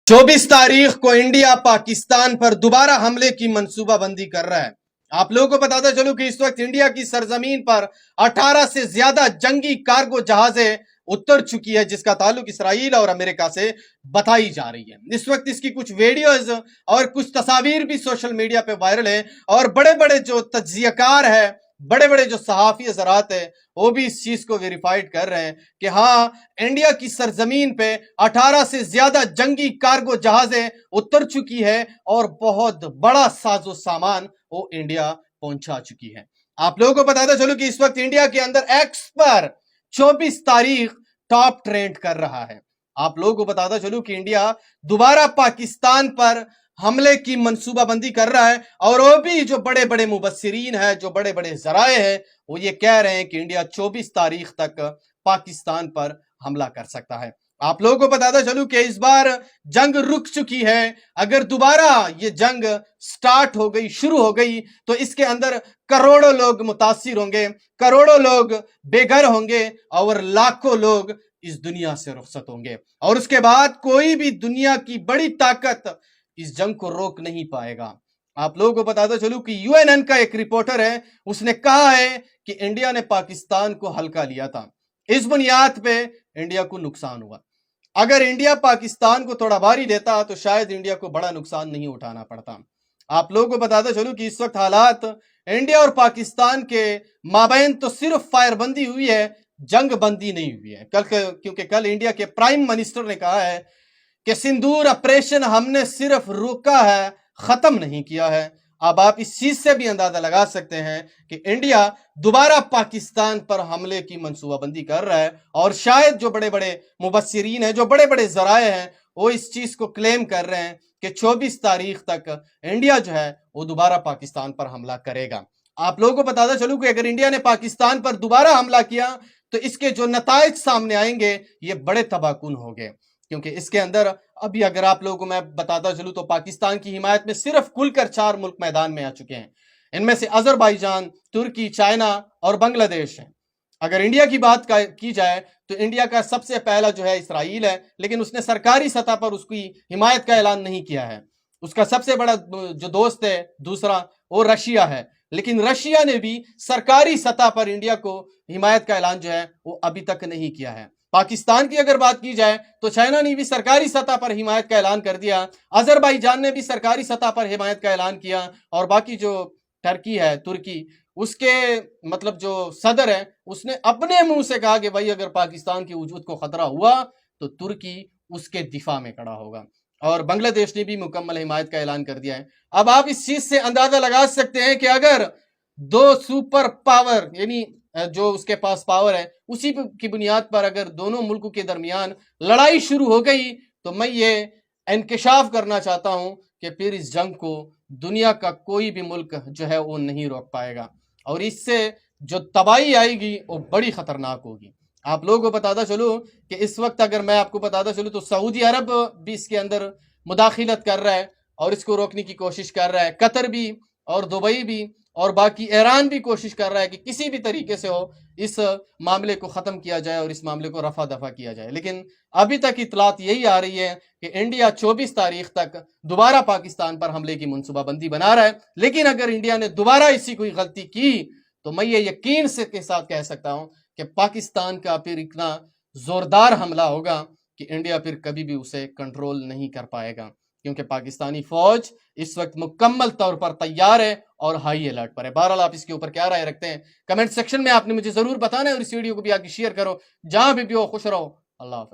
24 तारीख को इंडिया पाकिस्तान पर दोबारा हमले की मंसूबा बंदी कर रहा है। आप लोगों को बताता चलूं कि इस वक्त इंडिया की सरजमीन पर 18 से ज्यादा जंगी कार्गो जहाजें उतर चुकी है, जिसका ताल्लुक इसराइल और अमेरिका से बताई जा रही है। इस वक्त इसकी कुछ वीडियोज और कुछ तस्वीर भी सोशल मीडिया पे वायरल है और बड़े बड़े जो तज्जियाकार है, बड़े बड़े जो सहाफी हजरात है, वो भी इस चीज को वेरीफाइड कर रहे हैं कि हाँ, इंडिया की सरजमीन पे 18 से ज्यादा जंगी कार्गो जहाजें उतर चुकी है और बहुत बड़ा साजो सामान वो इंडिया पहुंचा चुकी है। आप लोगों को बताता चलूं कि इस वक्त इंडिया के अंदर एक्स पर 24 तारीख टॉप ट्रेंड कर रहा है। आप लोगों को बताता चलूं कि इंडिया दोबारा पाकिस्तान पर हमले की मंसूबाबंदी कर रहा है और वो भी जो बड़े बड़े मुबस्सिरीन है, जो बड़े बड़े जराए हैं, वो ये कह रहे हैं कि इंडिया 24 तारीख तक पाकिस्तान पर हमला कर सकता है। आप लोगों को बताता चलूं कि इस बार जंग रुक चुकी है। अगर दोबारा ये जंग स्टार्ट हो गई, शुरू हो गई, तो इसके अंदर करोड़ों लोग मुतासिर होंगे, करोड़ों लोग बेघर होंगे और लाखों लोग इस दुनिया से रुखसत होंगे और उसके बाद कोई भी दुनिया की बड़ी ताकत इस जंग को रोक नहीं पाएगा। आप लोगों को बताता चलूं कि यूएनएन का एक रिपोर्टर है, उसने कहा है कि इंडिया ने पाकिस्तान को हल्का लिया था, इस बुनियाद पे इंडिया को नुकसान हुआ। अगर इंडिया पाकिस्तान को थोड़ा भारी देता तो शायद इंडिया को बड़ा नुकसान नहीं उठाना पड़ता। आप लोगों को बताता चलूं कि इस वक्त हालात इंडिया और पाकिस्तान के माबैन तो सिर्फ फायरबंदी हुई है, जंग बंदी नहीं हुई है। क्योंकि कल इंडिया के प्राइम मिनिस्टर ने कहा है कि सिंदूर ऑपरेशन हमने सिर्फ रोका है, खत्म नहीं किया है। अब आप इस चीज से भी अंदाजा लगा सकते हैं कि इंडिया दोबारा पाकिस्तान पर हमले की मंसूबाबंदी कर रहा है और शायद जो बड़े बड़े मुबस्सिरीन हैं, जो बड़े बड़े जराए हैं, वो इस चीज को क्लेम कर रहे हैं कि 24 तारीख तक इंडिया जो है वो दोबारा पाकिस्तान पर हमला करेगा। आप लोगों को बताता चलूं कि अगर इंडिया ने पाकिस्तान पर दोबारा हमला किया तो इसके जो नताइज सामने आएंगे ये बड़े तबाहकुन होंगे। क्योंकि इसके अंदर अभी अगर आप लोगों को मैं बताता चलूं तो पाकिस्तान की हिमायत में सिर्फ खुलकर 4 मुल्क मैदान में आ चुके हैं। इनमें से अजरबैजान, तुर्की, चाइना और बांग्लादेश है। अगर इंडिया की बात की जाए तो इंडिया का सबसे पहला जो है इसराइल है, लेकिन उसने सरकारी सतह पर उसकी हिमायत का ऐलान नहीं किया है। उसका सबसे बड़ा जो दोस्त है दूसरा, वो रशिया है, लेकिन रशिया ने भी सरकारी सतह पर इंडिया को हिमायत का ऐलान जो है वो अभी तक नहीं किया है। पाकिस्तान की अगर बात की जाए तो चाइना ने भी सरकारी सतह पर हिमायत का ऐलान कर दिया, अजरबैजान ने भी सरकारी सतह पर हिमायत का ऐलान किया और बाकी जो टर्की है, तुर्की, उसके मतलब जो सदर है, उसने अपने मुंह से कहा कि भाई अगर पाकिस्तान की वजूद को खतरा हुआ तो तुर्की उसके दिफा में खड़ा होगा और बांग्लादेश ने भी मुकम्मल हिमायत का ऐलान कर दिया है। अब आप इस चीज से अंदाजा लगा सकते हैं कि अगर दो सुपर पावर यानी जो उसके पास पावर है उसी की बुनियाद पर अगर दोनों मुल्कों के दरमियान लड़ाई शुरू हो गई तो मैं ये इंकशाफ करना चाहता हूं कि फिर इस जंग को दुनिया का कोई भी मुल्क जो है वो नहीं रोक पाएगा और इससे जो तबाही आएगी वो बड़ी खतरनाक होगी। आप लोगों को बताता चलूं कि इस वक्त अगर मैं आपको बताता चलूं तो सऊदी अरब भी इसके अंदर मुदाखिलत कर रहा है और इसको रोकने की कोशिश कर रहा है, कतर भी और दुबई भी और बाकी ईरान भी कोशिश कर रहा है कि किसी भी तरीके से हो इस मामले को ख़त्म किया जाए और इस मामले को रफा दफा किया जाए। लेकिन अभी तक इतलात यही आ रही है कि इंडिया 24 तारीख तक दोबारा पाकिस्तान पर हमले की मनसूबाबंदी बना रहा है। लेकिन अगर इंडिया ने दोबारा इसी कोई गलती की तो मैं ये यकीन से के साथ कह सकता हूँ कि पाकिस्तान का फिर इतना ज़ोरदार हमला होगा कि इंडिया फिर कभी भी उसे कंट्रोल नहीं कर पाएगा, क्योंकि पाकिस्तानी फौज इस वक्त मुकम्मल तौर पर तैयार है और हाई अलर्ट पर है। बहरहाल आप इसके ऊपर क्या राय रखते हैं कमेंट सेक्शन में आपने मुझे जरूर बताना है और इस वीडियो को भी आगे शेयर करो। जहां भी हो खुश रहो। अल्लाह हाफ़िज़।